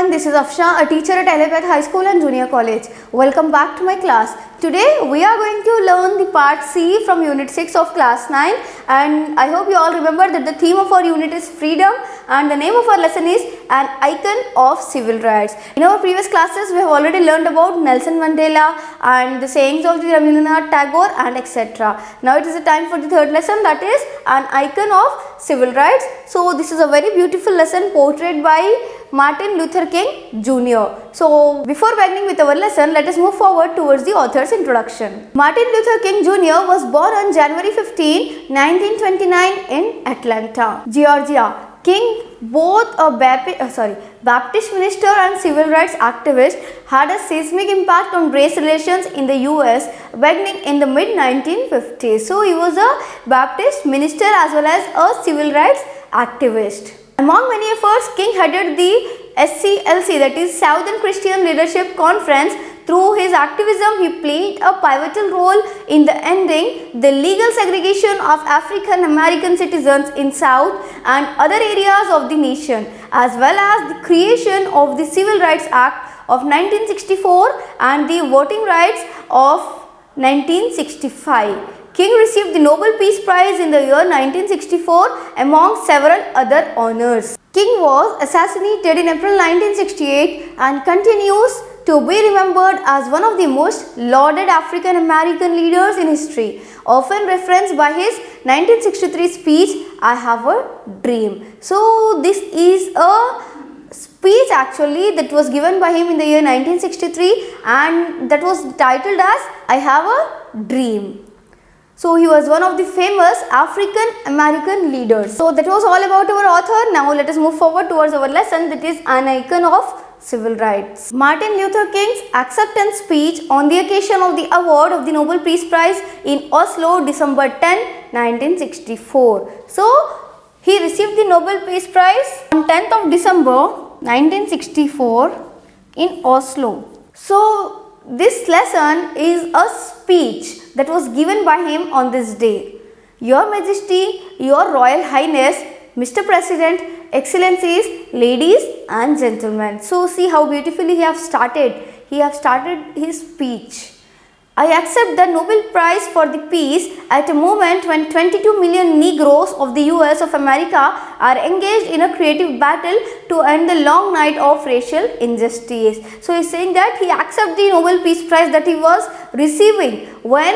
everyone, this is Afsha, a teacher at Alepath High School and Junior College. Welcome back to my class. Today we are going to learn the part C from unit 6 of class 9, and I hope you all remember that the theme of our unit is freedom and the name of our lesson is an icon of civil rights. In our previous classes we have already learned about Nelson Mandela and the sayings of the Rabindranath Tagore and etc. Now it is the time for the third lesson, that is an icon of civil rights. So this is a very beautiful lesson portrayed by Martin Luther King Jr. So before beginning with our lesson, let us move forward towards the author's introduction. Martin Luther King Jr. was born on January 15, 1929 in Atlanta, Georgia. King, both a Baptist minister and civil rights activist, had a seismic impact on race relations in the US beginning in the mid-1950s. So he was a Baptist minister as well as a civil rights activist. Among many efforts, King headed the SCLC, that is Southern Christian Leadership Conference. Through his activism, he played a pivotal role in the ending the legal segregation of African American citizens in South and other areas of the nation, as well as the creation of the Civil Rights Act of 1964 and the Voting Rights of 1965. King received the Nobel Peace Prize in the year 1964 among several other honors. King was assassinated in April 1968 and continues to be remembered as one of the most lauded African American leaders in history, often referenced by his 1963 speech, "I Have a Dream." So this is a speech actually that was given by him in the year 1963 and that was titled as "I Have a Dream." So he was one of the famous African American leaders. So that was all about our author. Now let us move forward towards our lesson, that is an icon of civil rights. Martin Luther King's acceptance speech on the occasion of the award of the Nobel Peace Prize in Oslo, December 10, 1964. So he received the Nobel Peace Prize on 10th of December 1964 in Oslo. So this lesson is a speech that was given by him on this day. Your Majesty, Your Royal Highness, Mr. President, Excellencies, ladies and gentlemen. So see how beautifully he have started. He have started his speech. I accept the Nobel Prize for the Peace at a moment when 22 million Negroes of the US of America are engaged in a creative battle to end the long night of racial injustice. So he is saying that he accepts the Nobel Peace Prize that he was receiving when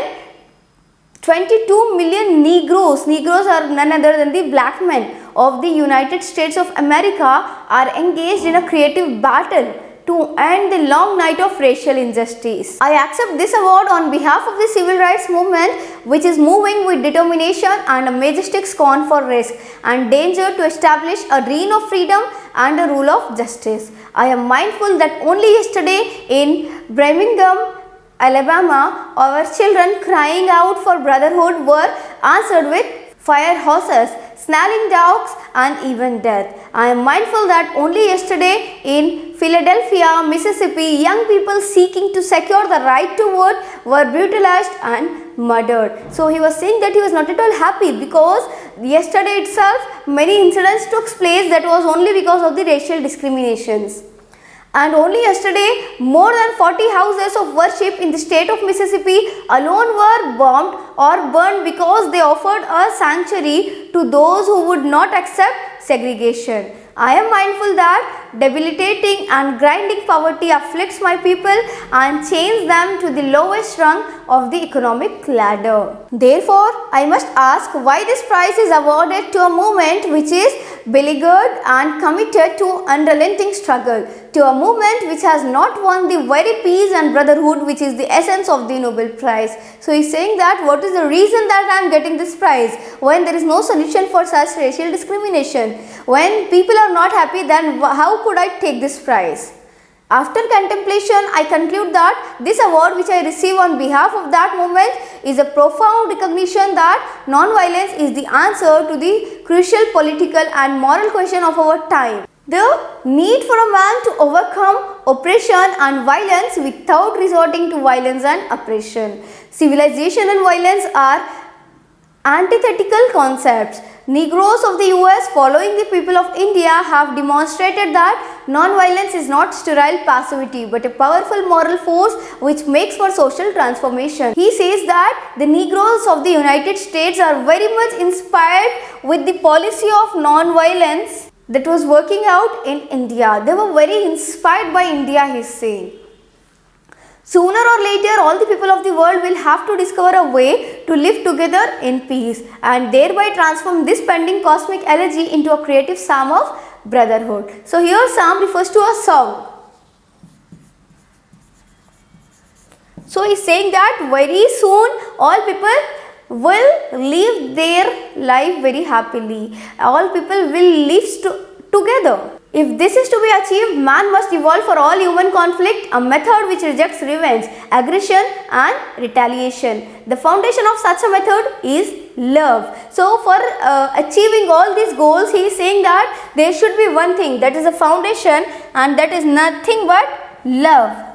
22 million Negroes are none other than the black men of the United States of America, are engaged in a creative battle to end the long night of racial injustice. I accept this award on behalf of the civil rights movement, which is moving with determination and a majestic scorn for risk and danger to establish a reign of freedom and a rule of justice. I am mindful that only yesterday in Birmingham, Alabama, our children crying out for brotherhood were answered with fire hoses, snarling dogs and even death. I am mindful that only yesterday in Philadelphia, Mississippi, young people seeking to secure the right to vote were brutalized and murdered. So he was saying that he was not at all happy because yesterday itself many incidents took place that was only because of the racial discriminations. And only yesterday, more than 40 houses of worship in the state of Mississippi alone were bombed or burned because they offered a sanctuary to those who would not accept segregation. I am mindful that debilitating and grinding poverty afflicts my people and chains them to the lowest rung of the economic ladder. Therefore, I must ask why this prize is awarded to a movement which is beleaguered and committed to unrelenting struggle, to a movement which has not won the very peace and brotherhood which is the essence of the Nobel Prize. So he is saying that what is the reason that I am getting this prize when there is no solution for such racial discrimination? When people are not happy, then how could I take this prize? After contemplation, I conclude that this award which I receive on behalf of that movement is a profound recognition that non-violence is the answer to the crucial political and moral question of our time. The need for a man to overcome oppression and violence without resorting to violence and oppression. Civilization and violence are antithetical concepts. Negroes of the US, following the people of India, have demonstrated that non-violence is not sterile passivity but a powerful moral force which makes for social transformation. He says that the Negroes of the United States are very much inspired with the policy of non-violence that was working out in India. They were very inspired by India, he is saying. Sooner or later, all the people of the world will have to discover a way to live together in peace and thereby transform this pending cosmic elegy into a creative psalm of brotherhood. So here psalm refers to a song. So he is saying that very soon all people will live their life very happily. All people will live together. If this is to be achieved, man must evolve for all human conflict a method which rejects revenge, aggression and retaliation. The foundation of such a method is love. So for achieving all these goals, he is saying that there should be one thing that is a foundation, and that is nothing but love.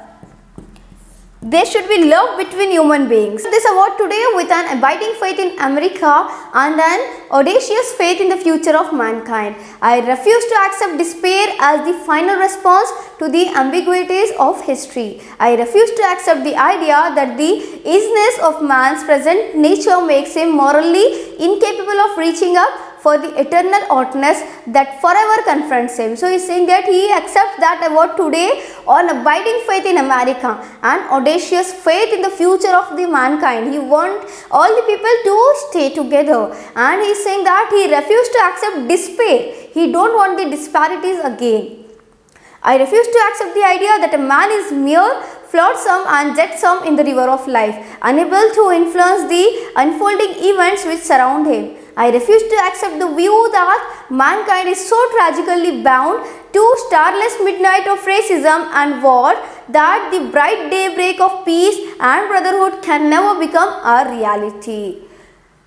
There should be love between human beings. This award today with an abiding faith in America and an audacious faith in the future of mankind. I refuse to accept despair as the final response to the ambiguities of history. I refuse to accept the idea that the isness of man's present nature makes him morally incapable of reaching up for the eternal outness that forever confronts him. So he is saying that he accepts that award today on abiding faith in America and audacious faith in the future of the mankind. He wants all the people to stay together, and he is saying that he refused to accept despair. He don't want the disparities again. I refuse to accept the idea that a man is mere flotsam and jetsam in the river of life, unable to influence the unfolding events which surround him. I refuse to accept the view that mankind is so tragically bound to starless midnight of racism and war that the bright daybreak of peace and brotherhood can never become a reality.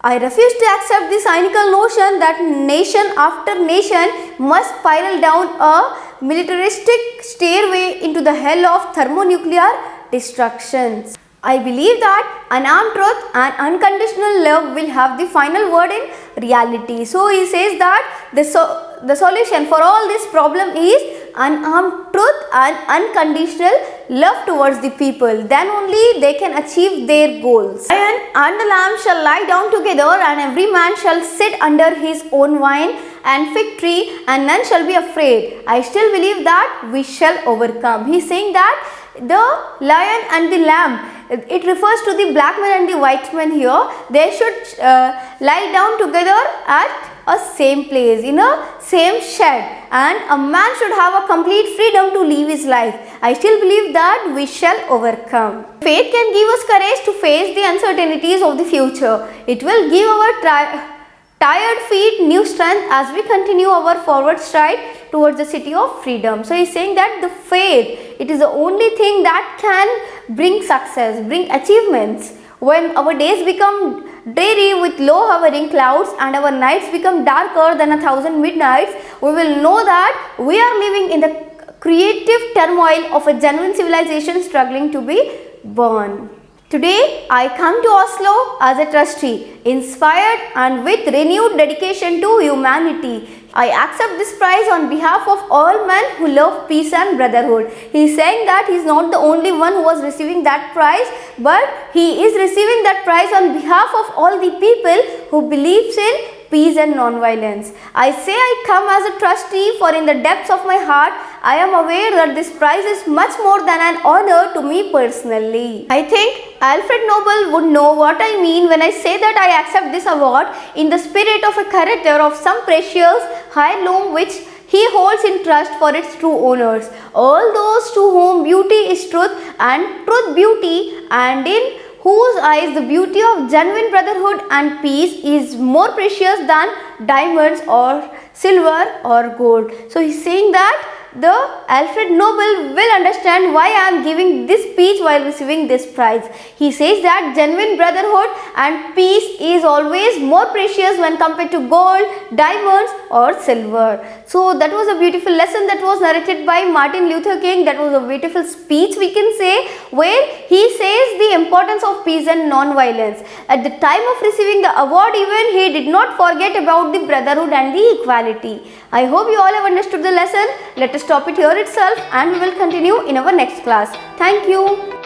I refuse to accept the cynical notion that nation after nation must spiral down a militaristic stairway into the hell of thermonuclear destruction. I believe that unarmed truth and unconditional love will have the final word in reality. So he says that the solution for all this problem is unarmed truth and unconditional love towards the people. Then only they can achieve their goals. Lion and the lamb shall lie down together, and every man shall sit under his own vine and fig tree, and none shall be afraid. I still believe that we shall overcome. He is saying that the lion and the lamb, it refers to the black man and the white man here. They should lie down together at a same place, in a same shed, and a man should have a complete freedom to live his life. I still believe that we shall overcome. Faith can give us courage to face the uncertainties of the future. It will give our tired feet new strength as we continue our forward stride towards the city of freedom. So he is saying that the faith, it is the only thing that can bring success, bring achievements. When our days become dreary with low hovering clouds and our nights become darker than 1,000 midnights, we will know that we are living in the creative turmoil of a genuine civilization struggling to be born. Today, I come to Oslo as a trustee, inspired and with renewed dedication to humanity. I accept this prize on behalf of all men who love peace and brotherhood. He is saying that he is not the only one who was receiving that prize, but he is receiving that prize on behalf of all the people who believes in peace and non-violence. I say I come as a trustee, for in the depths of my heart, I am aware that this prize is much more than an honor to me personally. I think Alfred Nobel would know what I mean when I say that I accept this award in the spirit of a character of some precious heirloom which he holds in trust for its true owners. All those to whom beauty is truth and truth beauty, and in whose eyes the beauty of genuine brotherhood and peace is more precious than diamonds or silver or gold. So he is saying that the Alfred Nobel will understand why I am giving this speech while receiving this prize. He says that genuine brotherhood and peace is always more precious when compared to gold, diamonds or silver. So that was a beautiful lesson that was narrated by Martin Luther King. That was a beautiful speech, we can say, where he says the importance of peace and non-violence. At the time of receiving the award even, he did not forget about the brotherhood and the equality. I hope you all have understood the lesson. Let us stop it here itself and we will continue in our next class. Thank you.